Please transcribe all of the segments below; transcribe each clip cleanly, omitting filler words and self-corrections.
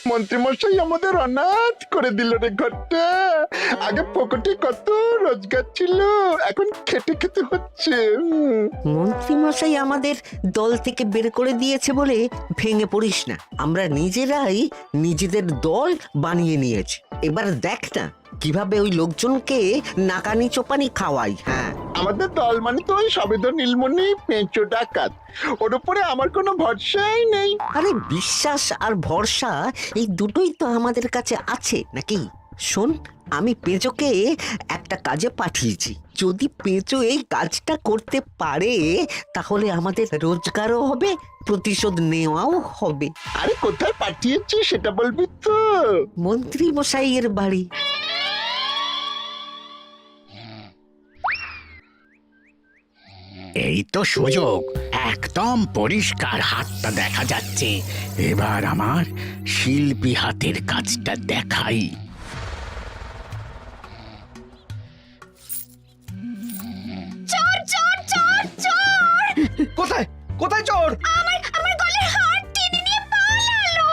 মন্ত্রীমশাই আমাদের অনাথ করে দিল রে ঘরটা। আগে পকেটে কত রোজগার ছিল, এখন খেটে খেতে হচ্ছে। মন্ত্রী মশাই আমাদের দল থেকে বের করে দিয়েছে বলে ভেঙে পড়িস না। আমরা নিজেরাই নিজেদের দল বানিয়ে নিয়েছি। এবার দেখ না কিভাবে ওই লোকজনকে নাকানি চোপানি খাওয়াই। হ্যাঁ, আমাদের দল মানে তো ওই সবেদন নীলমণি পেঁচো ডাকাত, ওর উপরে আমার কোনো ভরসাই নেই। আরে বিশ্বাস আর ভরসা এই দুটোই তো আমাদের কাছে আছে নাকি? শোন, আমি পেঁচোকে একটা কাজে পাঠিয়েছি। যদি পেঁচো এই কাজটা করতে পারে তাহলে আমাদের রোজগারও হবে, প্রতিশোধ নেওয়াও হবে। আরে কোথায় পাঠিয়েছি সেটা বলবি তো? মন্ত্রী মশাইয়ের বাড়ি। এই তো সুযোগ, একদম পরিষ্কার হাতটা দেখা যাচ্ছে। এবার আমার শিল্পী হাতের কাজটা দেখাই। চোর চোর চোর চোর! কোথায় কোথায় চোর? আমার গলার হার টেনে নিয়ে পালালো।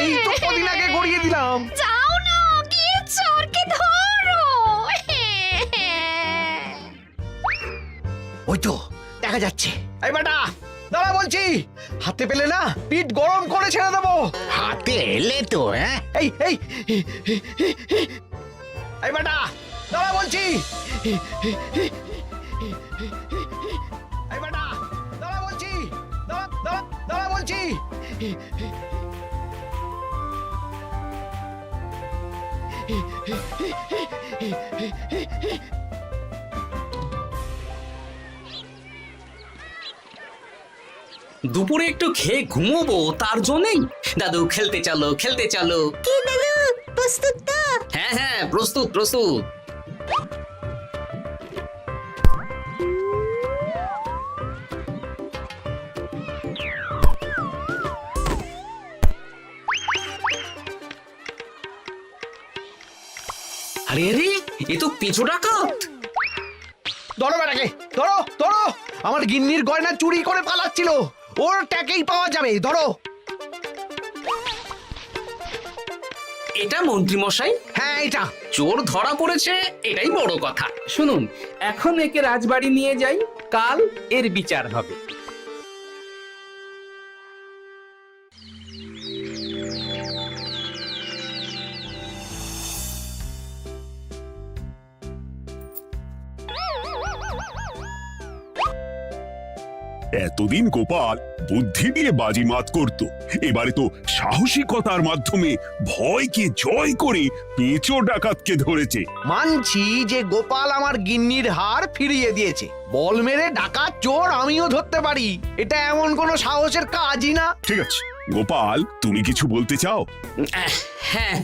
এই তো কদিন আগে গড়িয়ে দিলাম। যাও না, গিয়ে চোরকে ধরো। ওই তো দেখা যাচ্ছে। এই বেটা দাঁড়া বলছি, হাতে পেলে না পিঠ গরম করে ছেড়ে দেবো। হাতে এলে তো এই এই এই বেটা দাঁড়া বলছি। এই বেটা দাঁড়া বলছি, দাঁড়া দাঁড়া দাঁড়া বলছি। দুপুরে একটু খেয়ে ঘুমোবো, তার জন্যই। দাদু খেলতে চলো, খেলতে চলো। কি দাদু, প্রস্তুত তো? হ্যাঁ হ্যাঁ, প্রস্তুত প্রস্তুত। আরে আরে, এ তো পিছু ডাকাত। ধরো বেটাকে, ধরো ধরো। আমার গিন্নির গয়না চুরি করে পালাচ্ছিল, ওর ট্যাকেই পাওয়া যাবে। ধরো। এটা মন্ত্রী মশাই, হ্যাঁ এটা। চোর ধরা পড়েছে, এটাই বড় কথা। শুনুন, এখন একে রাজবাড়ি নিয়ে যাই, কাল এর বিচার হবে। এতদিন গোপাল বুদ্ধি দিয়ে বাজিমাত করত, এবারে তো সাহসিকতার মাধ্যমে ভয়কে জয় করে পেঁচো ডাকাতকে ধরেছে। মানছি যে গোপাল আমার গিন্নির হার ফিরিয়ে দিয়েছে। বল মেরে ডাকাত চোর আমিও ধরতে পারি, এটা এমন কোনো সাহসের কাজই না। ঠিক আছে গোপাল, তুমি কিছু বলতে চাও? হ্যাঁ,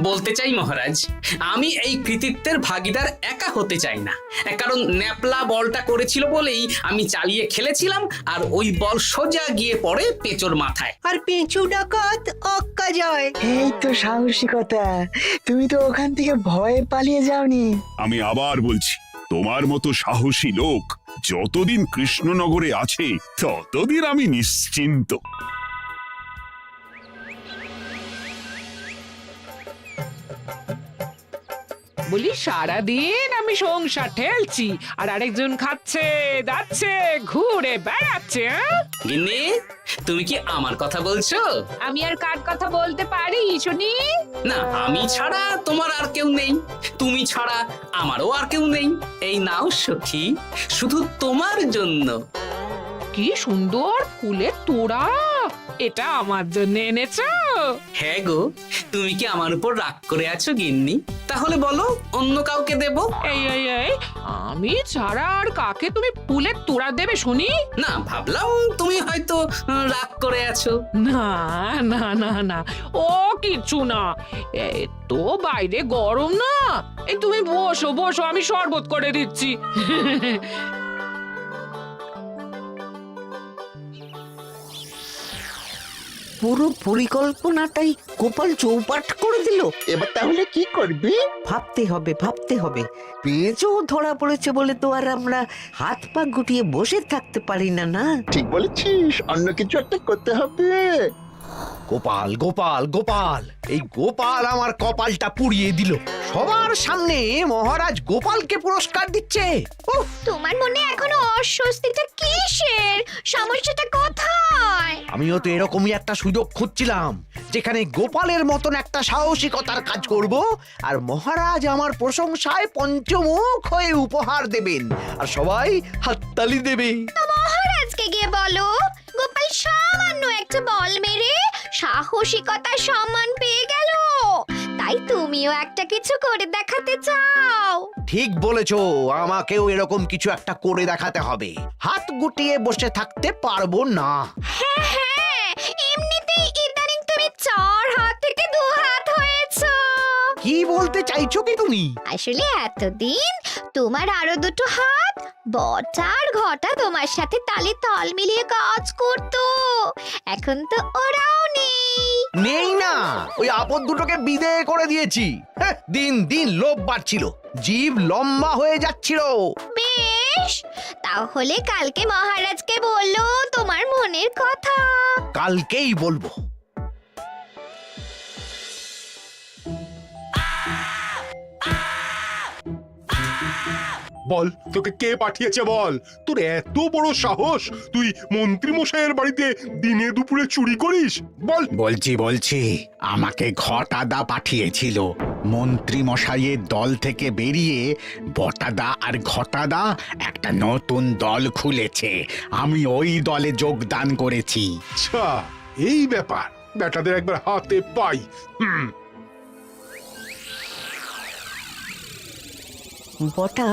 বলতে চাই মহারাজ, আমি এই কৃতিত্বের ভাগিদার একা হতে চাই না। কারণ ন্যাপলা বলটা করেছিল বলেই আমি চালিয়ে খেলেছিলাম, আর ওই বল সোজা গিয়ে পড়ে পেঁচোর মাথায়। আর পেঁচু ডাকাত অক্কা যায়। এই তো সাহসিকতা, তুমি তো ওখান থেকে ভয়ে পালিয়ে যাওনি। আমি আবার বলছি, তোমার মতো সাহসী লোক যতদিন কৃষ্ণনগরে আছে ততদিন আমি নিশ্চিন্ত। বলি সারাদিন আমি সংসার ঠেলছি আর আরেকজন খাচ্ছে যাচ্ছে ঘুরে বেড়াচ্ছে। গিন্নি, তুমি কি আমার কথা বলছো? আমি আর কার কথা বলতে পারি শুনি? না, আমি ছাড়া তোমার আর কেউ নেই, তুমি ছাড়া আমারও আর কেউ নেই। এই নাও সখী, শুধু তোমার জন্য। কি সুন্দর ফুলের তোড়া, এটা আমার জন্য এনেছো? হ্যাঁ গো, তুমি কি আমার উপর রাগ করে আছো গিন্নি? তাহলে বলো, অন্য কাউকে দেব? এই এই এই, আমি ছাড়া আর কাকে তুমি ফুলের তোড়া দেবে শুনি? না, ভাবলাম তুমি হয়তো রাগ করে আছো। না না না না, ও কিছু না। এই তো বাইরে গরম না, এই তুমি বসো বসো, আমি শরবত করে দিচ্ছি। পুরো পরিকল্পনাটাই গোপাল চৌপাট করে দিল। এবার তাহলে কি করবি? ভাবতে হবে, ভাবতে হবে। পেঁচো ধরা পড়েছে বলে তো আর আমরা হাত পা গুটিয়ে বসে থাকতে পারি না। না, ঠিক বলেছিস, অন্য কিছু একটা করতে হবে। গোপাল গোপাল গোপাল, এই গোপাল আমার কপালটা পুড়িয়ে দিল। সবার সামনে মহারাজ গোপালকে পুরস্কার দিচ্ছে। উফ, তোমার মনে এখনো অস্বস্তিটা কিসের? সমস্যাটা কোথায়? আমিও তো এরকমই একটা সুযোগ খুঁজছিলাম, যেখানে গোপালের মতন একটা সাহসিকতার কাজ করব, আর মহারাজ আমার প্রশংসায় পঞ্চমুখ হয়ে উপহার দেবেন, আর সবাই হাততালি দেবে। মহারাজকে গিয়ে বলো গোপাল সামান্য একটা বল মেরে সাহসিকতার সম্মান পেয়ে গেল, তাই তুমিও একটা কিছু করে দেখাতে চাও। ঠিক বলেছো, আমাকেও এরকম কিছু একটা করে দেখাতে হবে। হাত গুটিয়ে বসে থাকতে পারবো না। হ্যাঁ হ্যাঁ, এমনিতেই ইদানিং তুমি 4 হাত থেকে 2 হাত হয়েছো। কি বলতে চাইছো কি তুমি? আসলে এতদিন তোমার আরো 2টো হাত বটা আর ঘটা তোমার সাথে তালে তাল মিলিয়ে কাজ করতো, এখন তো ওরাও নেই। নেই না, ওই আপদ দুটোকে বিদেয় করে দিয়েছি। হ্যাঁ, দিন দিন লোভ বাড়ছিল, জীব লম্বা হয়ে যাচ্ছিল। বেশ, তাহলে কালকে মহারাজকে বললো তোমার মনের কথা। কালকেই বলবো। বল, তোকে কে পাঠিয়েছে বল? তোর এত বড় সাহস, তুই মন্ত্রী মশাইয়ের বাড়িতে দিনে দুপুরে চুরি করিস? বল। বলছি আমাকে ঘটাদা পাঠিয়েছিল। মন্ত্রী মশাইয়ের দল থেকে বেরিয়ে বটাদা আর ঘটাদা একটা নতুন দল খুলেছে, আমি ওই দলে যোগদান করেছি। আচ্ছা, এই ব্যাপার। বেটাদের একবার হাতে পাই। বটা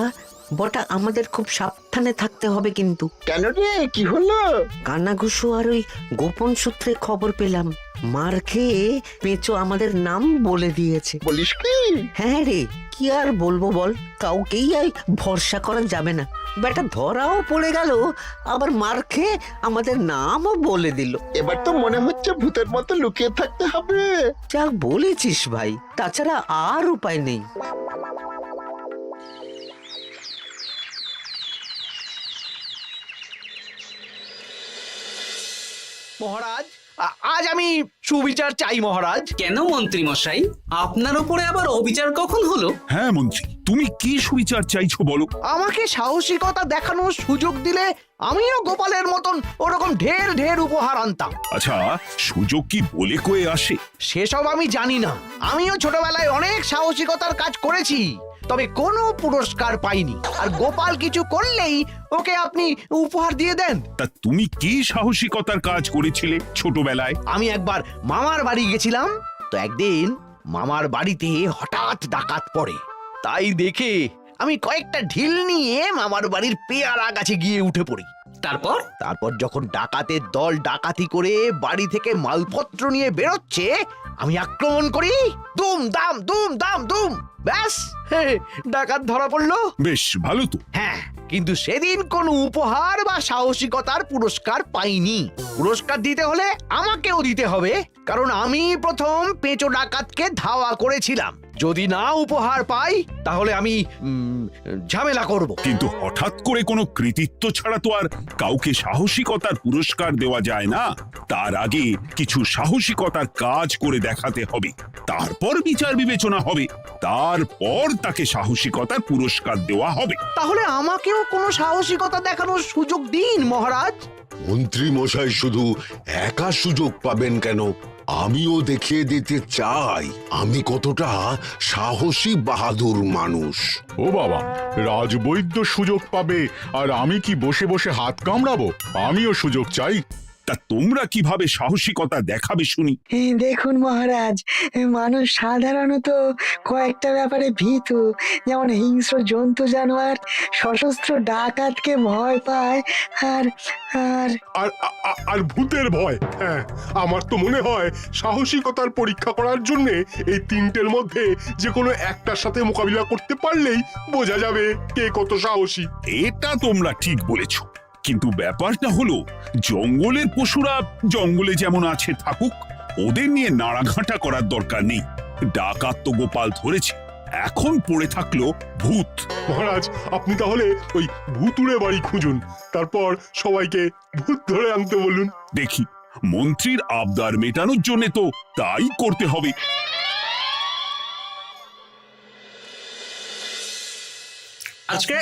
বটা আমাদের খুব সাবধানে থাকতে হবে কিন্তু। কেন রে, কি হলো? কানাঘুষো আর ওই গোপন সূত্রে খবর পেলাম, মার খেয়ে পেঁচো আমাদের নাম বলে দিয়েছে। বলিস কি? হ্যাঁ রে, কি আর বলবো বল, কাউকেই আর ভরসা করা যাবে না। বেটা ধরাও পড়ে গেল, আবার মার খেয়ে আমাদের নামও বলে দিল। এবার তো মনে হচ্ছে ভূতের মতো লুকিয়ে থাকতে হবে। যা বলেছিস ভাই, তাছাড়া আর উপায় নেই। মহারাজ, আজ আমি সুবিচার চাই মহারাজ। কেন মন্ত্রী মশাই, আপনার উপরে আবার অবিচার কখন হলো? হ্যাঁ মন্ত্রী, তুমি কি সুবিচার চাইছো বলো? আমাকে সাহসিকতা দেখানোর সুযোগ দিলে আমিও গোপালের মতন ওরকম ঢের ঢের উপহার আনতাম। আচ্ছা, সুযোগ কি বলে কয়ে আসে? সেসব আমি জানি না। আমিও ছোটবেলায় অনেক সাহসিকতার কাজ করেছি, তবে কোনো পুরস্কার পাইনি। আর গোপাল কিছু করলেই ওকে আপনি উপহার দিয়ে দেন। তা তুমি কি সাহসিকতার কাজ করেছিলে ছোটবেলায়? আমি একবার মামার বাড়ি গেছিলাম, তো একদিন মামার বাড়িতে হঠাৎ ডাকাত পড়ে। তাই দেখে আমি কয়েকটা ঢিল নিয়ে মামার বাড়ির পেয়ারা গাছে গিয়ে উঠে পড়ি। তারপর যখন ডাকাতের দল ডাকাতি করে বাড়ি থেকে মালপত্র নিয়ে বেরোচ্ছে, আমি আক্রমণ করি। দুম দাম দুম দাম দুম, ব্যাস, ডাকাত ধরা পড়লো। বেশ ভালো তো। হ্যাঁ, কিন্তু সেদিন কোনো উপহার বা সাহসিকতার পুরস্কার পাইনি। পুরস্কার দিতে হলে আমাকেও দিতে হবে, কারণ আমি প্রথম পেঁচো ডাকাতকে ধাওয়া করেছিলাম। যদি না উপহার পাই তাহলে আমি ঝামেলা করব। কিন্তু হঠাৎ করে কোনো কৃতিত্ব ছাড়া তো আর কাউকে সাহসিকতার পুরস্কার দেওয়া যায় না। তার আগে কিছু সাহসিকতার কাজ করে দেখাতে হবে, তারপর বিচার বিবেচনা হবে, তারপর তাকে সাহসিকতার পুরস্কার দেওয়া হবে। তাহলে আমাকেও কোনো সাহসিকতা দেখানোর সুযোগ দিন মহারাজ। মন্ত্রী মশাই শুধু একা সুযোগ পাবেন কেন, আমিও দেখিয়ে দিতে চাই আমি কতটা সাহসী বাহাদুর মানুষ। ও বাবা, রাজবৈদ্য সুযোগ পাবে আর আমি কি বসে বসে হাত কামড়াবো? আমিও সুযোগ চাই। তা তোমরা কিভাবে সাহসিকতা দেখাবে শুনি? দেখুন মহারাজ, মানুষ সাধারণত কয়েকটা ব্যাপারে ভীতু, যেমন হিংস্র জন্তু জানোয়ার, সশস্ত্র ডাকাতকে ভয় পায়, আর আর আর ভূতের ভয়। হ্যাঁ, আমার তো মনে হয় সাহসিকতার পরীক্ষা করার জন্য এই তিনটের মধ্যে যে কোনো একটার সাথে মোকাবিলা করতে পারলেই বোঝা যাবে কে কত সাহসী। এটা তোমরা ঠিক বলেছো, কিন্তু ব্যাপারটা হলো জঙ্গলের পশুরা জঙ্গলে যেমন আছে থাকুক, ওদের নিয়ে নাড়াঘাটা করার দরকার নেই। ডাকাত তো গোপাল ধরেছে, এখন পড়ে থাকলো ভূত। মহারাজ, আপনি তাহলে ওই ভূতুড়ে বাড়ি খুঁজুন, তারপর সবাইকে ভূত ধরে আনতে বলুন। দেখি মন্ত্রীর আবদার মেটানোর জন্য তো তাই করতে হবে। আজকে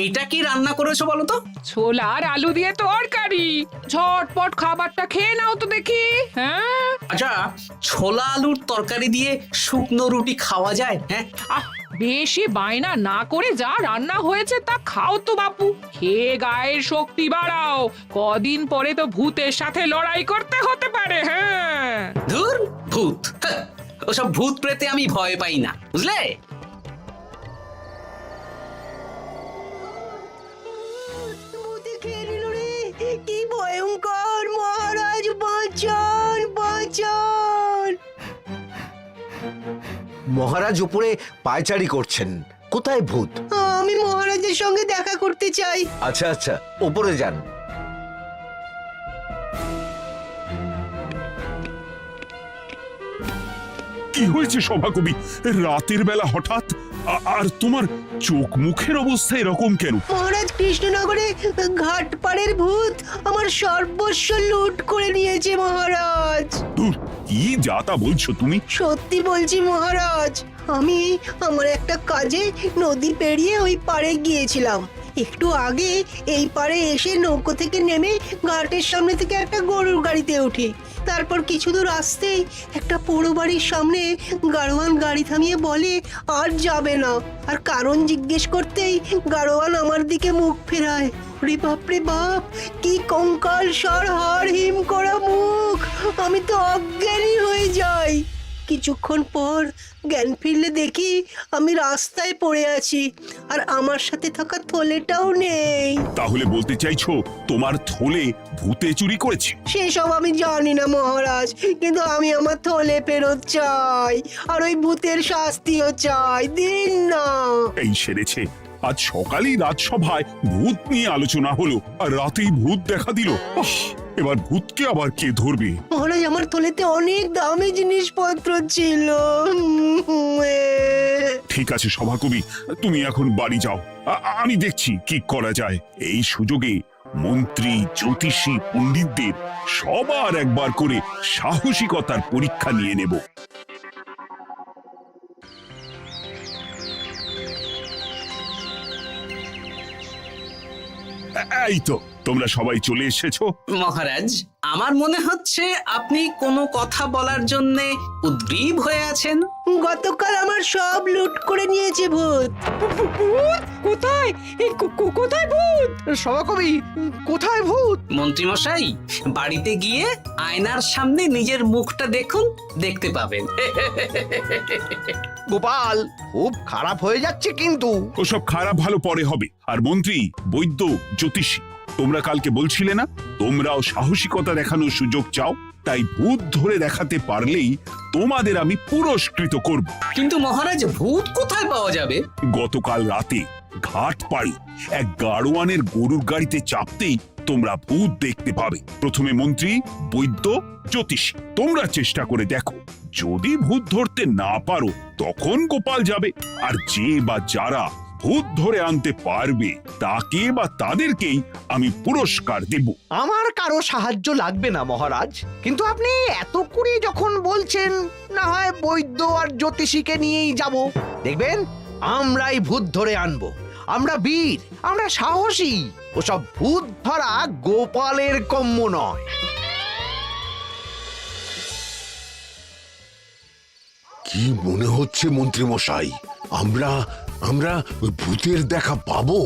এটা কি রান্না করেছো বলো তো? ছোলা আর আলু দিয়ে তরকারি, ঝটপট খাবারটা খেয়ে নাও তো দেখি। হ্যাঁ, আচ্ছা, ছোলা আলুর তরকারি দিয়ে শুকনো রুটি খাওয়া যায়? হ্যাঁ, আহ বেশি বায়না না করে যা রান্না হয়েছে তা খাও তো বাপু, খেয়ে গায়ের শক্তি বাড়াও। কদিন পরে তো ভূতের সাথে লড়াই করতে হতে পারে। হ্যাঁ, ধুর ভূত, হ্যাঁ, ওসব ভূত প্রেতে আমি ভয় পাই না, বুঝলে? কি ভয়ঙ্কর! মহারাজ বাঁচান, বাঁচান! মহারাজ উপরে পায়চারি করছেন, কোথায় ভূত? আমি মহারাজের সঙ্গে দেখা করতে চাই। আচ্ছা আচ্ছা, উপরে যান। কি হয়েছে সভাকবি? রাতের বেলা হঠাৎ আর তোমার চোখ মুখের অবস্থা এরকম কেন? মহারাজ, কৃষ্ণনগরে ঘাটপাড়ের ভূত আমার সর্বস্ব লুট করে নিয়েছে মহারাজ। ধুর, কি যা তা বলছো তুমি? সত্যি বলছি মহারাজ, আমি আমার একটা কাজে নদী পেরিয়ে ওই পাড়ে গিয়েছিলাম। একটু আগে এই পাড়ে এসে নৌকো থেকে নেমে ঘাটের সামনে থেকে একটা গরুর গাড়িতে উঠি। তারপর কিছু দূর আসতেই একটা পোড়ো বাড়ির সামনে গাড়োয়ান গাড়ি থামিয়ে বলে আর যাবে না। আর কারণ জিজ্ঞেস করতেই গাড়োয়ান আমার দিকে মুখ ফেরায়। রে বাপ রে বাপ, কি কঙ্কাল সার হাড় হিম করা মুখ! আমি তো অজ্ঞানী হয়ে যাই। কিছুক্ষণ পর জ্ঞান ফিরলে দেখি আমি রাস্তায় পড়ে আছি, আর আমার সাথে থাকা থলেটাও নেই। তাহলে বলতে চাইছো তোমার থলে ভূতে চুরি করেছে? সেসব আমি জানি না মহারাজ, কিন্তু আমি আমার থলে ফেরত চাই, আর ওই ভূতের শাস্তিও চাই। দিন না। এই সেরেছে, আজ সকালেই রাজসভায় ভূত নিয়ে আলোচনা হলো আর রাতেই ভূত দেখা দিল। এবার ভূতকে আবার কে ধরবে? মহারাজ, আমার থলেতে অনেক দামি জিনিসপত্র ছিল। ঠিক আছে সভাকবি, তুমি এখন বাড়ি যাও, আমি দেখছি কি করা যায়। এই সুযোগে মন্ত্রী, জ্যোতিষী, পণ্ডিতদের সবার একবার করে সাহসিকতার পরীক্ষা নিয়ে নেব। এই তো তোমরা সবাই চলে এসেছো। মহারাজ, আমার মনে হচ্ছে আপনি কোনো কথা বলার জন্য উদ্গ্রীব হয়ে আছেন। গতকাল আমার সব লুট করে নিয়েছে ভূত। কোথায়? কোথায় ভূত? সভাকবি, কোথায় ভূত? মন্ত্রী মশাই, বাড়িতে গিয়ে আয়নার সামনে নিজের মুখটা দেখুন, দেখতে পাবেন। গোপাল, খুব খারাপ হয়ে যাচ্ছে কিন্তু। ওসব খারাপ ভালো পরে হবে। আর মন্ত্রী, বৈদ্য, জ্যোতিষী, তোমরা কালকে বলছিলে না তোমরাও সাহসিকতা দেখানোর সুযোগ চাও? তাই ভূত ধরে দেখাতে পারলেই তোমাদের আমি পুরস্কৃত করব। কিন্তু মহারাজ, ভূত কোথায় পাওয়া যাবে? গতকাল রাতে ঘাট পাড়ি এক গাড়োয়ানের গরুর গাড়িতে চাপতেই তোমরা ভূত দেখতে পাবে। প্রথমে মন্ত্রী, বৈদ্য, জ্যোতিষী, তোমরা চেষ্টা করে দেখো। যদি ভূত ধরতে না পারো তখন গোপাল যাবে, আর যে বা যারা ভূত ধরে আনতে পারবে তাকে বা তাদেরকেই আমি পুরস্কার দেব। আমার কারো সাহায্য লাগবে না মহারাজ, কিন্তু আপনি এত করে যখন বলছেন, না হয় বৈদ্য আর জ্যোতিষীকে নিয়েই যাব। দেখবেন আমরাই ভূত ধরে আনবো। আমরা বীর, আমরা সাহসী। ওসব ভূত ধরা গোপালের কম্য নয়। কি মনে হচ্ছে মন্ত্রী মশাই, আমরা আমরা ওই ভূতের দেখা পাবো?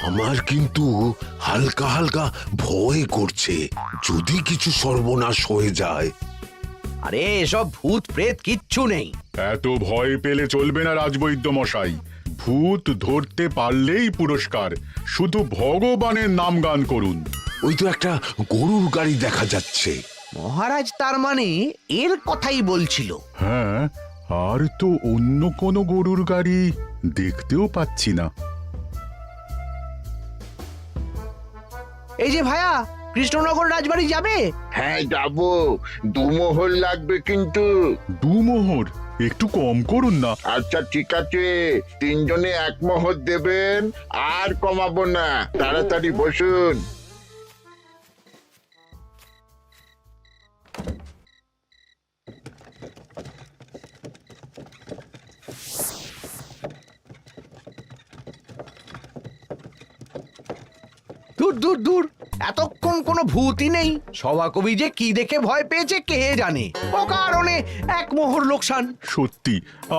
আমার কিন্তু হালকা হালকা ভয় করছে, যদি কিছু সর্বনাশ হয়ে যায়। আরে এসব ভূত প্রেত কিচ্ছু নেই। এত ভয় পেলে চলবে না রাজবৈদ্য মশাই। ভূত ধরতে পারলেই পুরস্কার, শুধু ভগবানের নাম গান করুন। ওই তো একটা গরুর গাড়ি দেখা যাচ্ছে। মহারাজ তার মানে এর কথাই বলছিল। হ্যাঁ, আর তো অন্য কোনো গরুর গাড়ি দেখতেও পাচ্ছি না। এই যে ভায়া, কৃষ্ণনগর রাজবাড়ি যাবে? হ্যাঁ যাবো, 2 মোহর লাগবে কিন্তু। 2 মোহর একটু কম করুন না। আচ্ছা ঠিক আছে, 3 জনে 1 মোহর দেবেন, আর কমাবো না। তাড়াতাড়ি বসুন। দূর দূর দূর, এতক্ষণ কোনো ভূতই নেই। সভাকবি যে কি দেখে ভয় পেয়েছে কে জানে। অকারণে এক মোহর লোকসান। সত্যি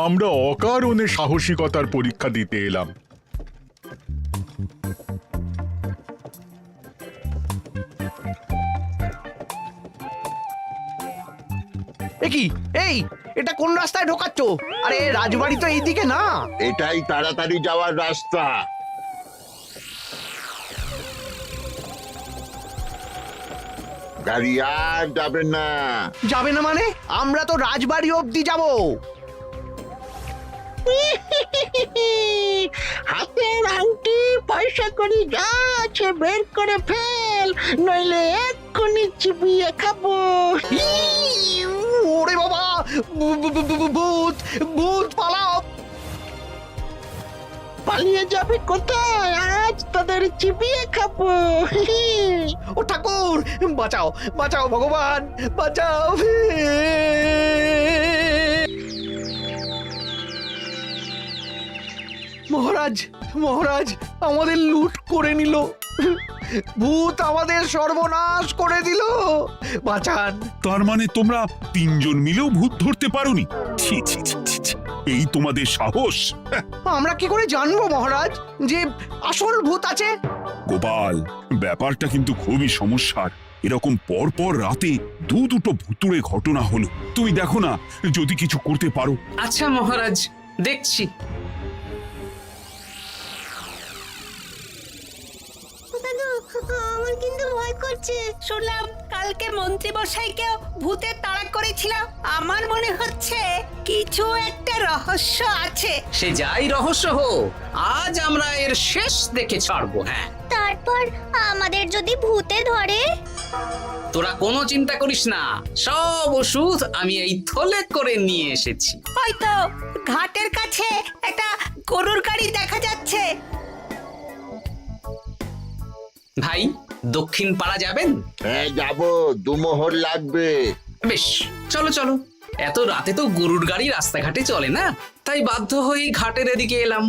আমরা অকারণে সাহসিকতার পরীক্ষা দিতে এলাম। কি এই, এটা কোন রাস্তায় ঢোকাচ্ছ? আরে রাজবাড়ি তো এইদিকে না। এটাই তাড়াতাড়ি যাওয়ার রাস্তা। গাড়ি আর যাবে না। যাবে না মানে? আমরা তো রাজবাড়ি অবধি যাব। হাতের আংটি পয়সা করি যা আছে বের করে ফেল, নইলে এক্ষুনি চিবিয়ে খাবো। ওরে বাবা, ভূত ভূত পালাও। পালিয়ে যাবে কোথায়? আজ তাদের চিবিয়ে খাবো। ও ঠাকুর, বাঁচাও বাঁচাও ভগবান, বাঁচাও। মহারাজ মহারাজ, আমাদের লুট করে নিল। ভূত আমাদের সর্বনাশ করে দিল, বাঁচান। তার মানে তোমরা তিনজন মিলেও ভূত ধরতে পারোনি? ছি ছি ছি ছি ছি, এই তোমাদের সাহস! আমরা কি করে জানবো মহারাজ যে আসল ভূত আছে? গোপাল, ব্যাপারটা কিন্তু খুবই সমস্যার। এরকম পর পর রাতে দুটো ভুতুড়ে ঘটনা হলো। তুমি দেখো না যদি কিছু করতে পারো। আচ্ছা মহারাজ, দেখছি। আমার কিন্তু ভয় করছে। শুনলাম কালকে মন্ত্রী মশাইকেও ভূতের তাড়া করেছিলাম। আমার মনে হচ্ছে কিছু একটা রহস্য আছে। সে যাই রহস্য হোক, আজ আমরা এর শেষ দেখে ছাড়বো। হ্যাঁ, তারপর আমাদের যদি ভূতে ধরে? তোরা কোনো চিন্তা করিস না, সব ওষুধ আমি এই থলে করে নিয়ে এসেছি। হয়তো ঘাটের কাছে একটা গরুর গাড়ি দেখা যাচ্ছে। ভাই, দক্ষিণ পাড়া যাবেন? হ্যাঁ যাবো, 2 মোহর লাগবে। বেশ, চলো চলো। এত রাতে তো গরুর গাড়ি রাস্তাঘাটে চলে না, তাই বাধ্য হয়ে ঘাটের এদিকে এলাম।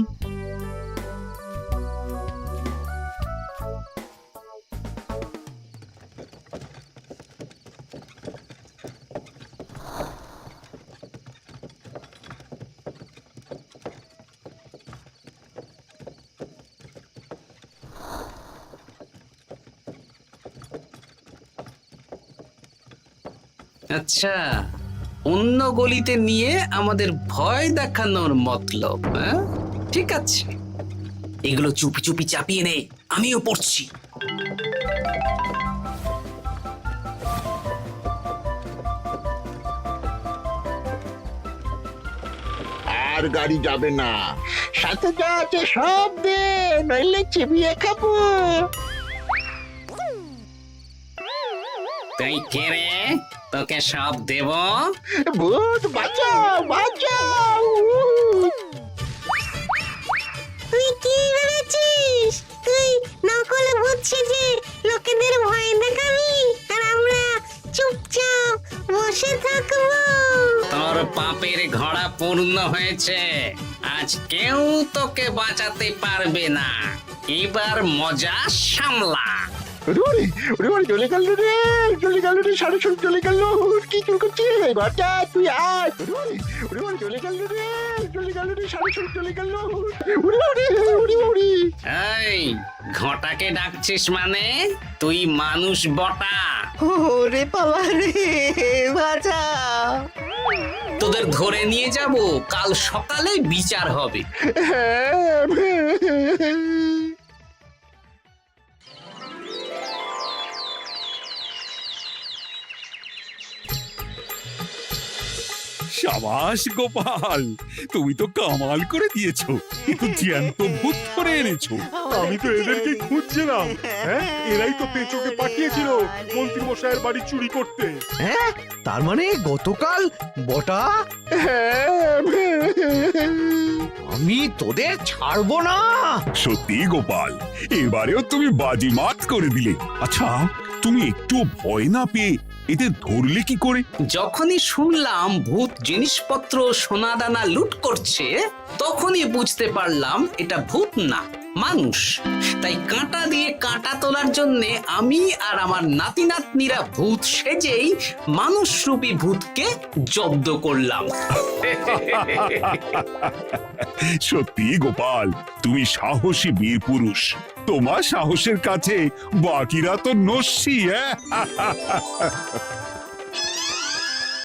আচ্ছা, অন্য গলিতে নিয়ে আমাদের ভয় দেখানোর মতলব? হ্যাঁ, ঠিক আছে, এগুলো চুপি চুপি চাপিয়ে নে, আমিও পড়ছি। আর গাড়ি যাবে না। সাথে যা আছে সব দে, নইলে চিবিয়ে খাবো। তুই কে রে? তোকে সব দেব? ভূত বাঁচাও বাঁচাও। তুই কি ভেবেছিস? তুই নকল ভূত সেজে লোকেদের ভয় দেখাবি আর আমরা চুপচাপ বসে থাকবো? তোর পাপের ঘোড়া পূর্ণ হয়েছে, আজ কেউ তোকে বাঁচাতে পারবে না। এবার মজা সামলা। চলে গেল রে, চলে গেল রে, সাড়ে সব চলে গেল। কি চুল করছিস বাচ্চা? তুই আয়। চলে গেল রে, চলে গেল রে, সাড়ে সব চলে গেল। এই ঘটাকে ডাকছিস মানে? তুই মানুষ বটা। ওরে বাবা রে, বাঁচাও। তোদের ধরে নিয়ে যাব, কাল সকালে বিচার হবে। সাবাস গোপাল, তুমি তো কামাল করে দিয়েছো। কিন্তু জ্যান্ত ভূত ধরে এনেছো। আমি তো এদেরকে খুঁজছিলাম। হ্যাঁ, এরাই তো পেঁচোকে পাঠিয়েছিল মন্ত্রী মশাইয়ের বাড়ি চুরি করতে। হ্যাঁ, তার মানে গতকাল বটা। আমি তোদের ছাড়বো না। সত্যি গোপাল, এবারেও তুমি বাজিমাত করে দিলে। আচ্ছা, তুমি একটু ভয় না পেয়ে এদের ধরলে কি করে? যখনই শুনলাম ভূত জিনিসপত্র সোনাদানা লুট করছে, তখনই বুঝতে পারলাম এটা ভূত না, মানুষ। তাই কাঁটা দিয়ে কাঁটা তোলার জন্যে আমি আর আমার নাতি নাতনিরা ভূত সেজেই মানুষরূপী ভূতকে জব্দ করলাম। সত্যি গোপাল, তুমি সাহসী বীর পুরুষ। তোমার সাহসের কাছে বাকিরা তো নস্যি।